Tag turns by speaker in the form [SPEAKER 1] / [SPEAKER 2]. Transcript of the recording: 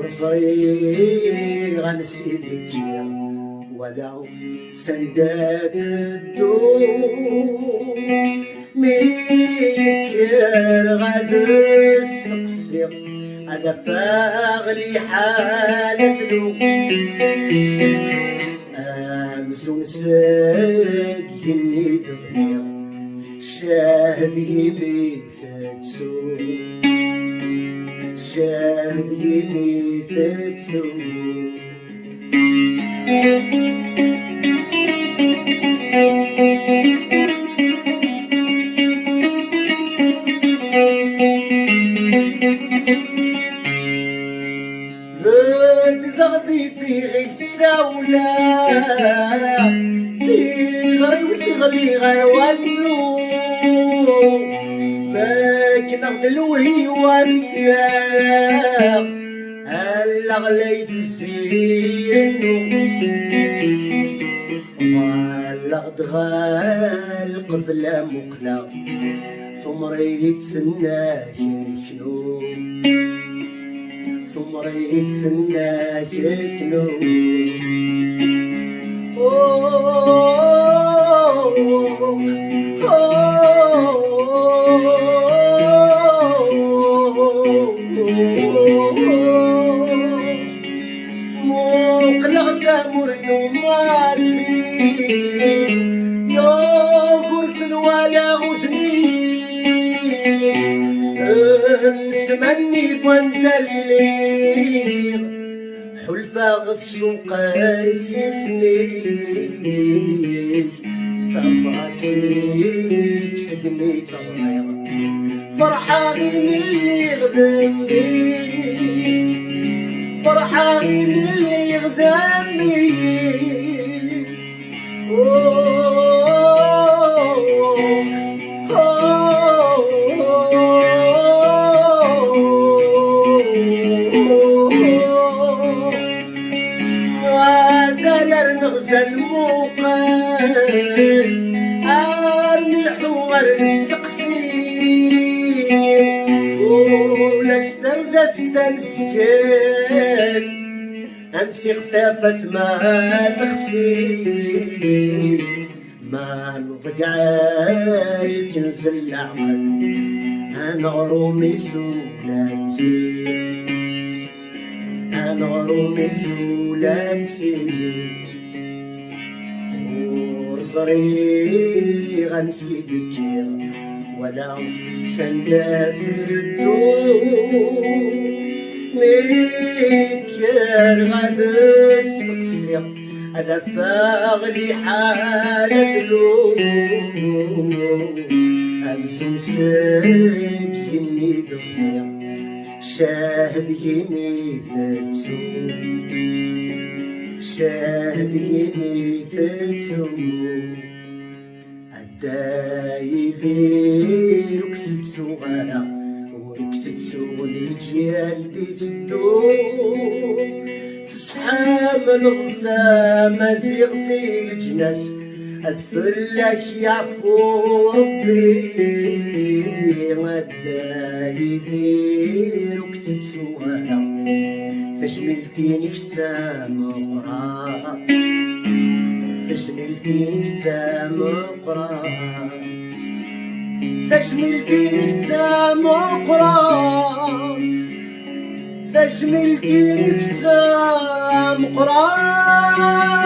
[SPEAKER 1] صغير نسيلك ولو سندات الدور ميكر غادس تقصير هذا فاغلي حالة ذو أمس ونساك يني دغنيا شاهد يميت تسوق شاهد يميت تسوق ذغذي في غيت ساولة في غري وثغلي غير والو ماك نغد الوهي وانسياق هلا غليت الزينو غلقت غالق بلا مقلق ثم ريت ثناك شنو ثم ريت ثناك شنو مقلق مرث ومازين يا غرث ولا غثنين نسمني وانت الليل حلفة غطش وقاس يسنيك ثباتيك سقمي تغير فرحة من اللي غذم بيك فرحة من اللي غذم بيك نغزى الموقن المحور السقسي ولا شترد السنسكن انسي خفافة ما تخسي ما نضق عالك نزل العقل انا غرومي سولامسي انا غرومي سولامسي ورزري غنسيدك ولا سندا في الدور ميكر غادس تقصير هذا فاغلي حالة ذلو أمس مساك يمي دغنيا شاهد يميت تسوق شاهد يميت تسوق عداي يدير وكتت صغارة وركتت سوق الجيال دي تدور تسحام الغثام زيغتي الجناس أدفلك يعفو ربي عداي يدير وكتت صغارة فجملتيني ختام قرا فجملتيني ختام قرا فجملتيني ختام قرا فجملتيني ختام قرا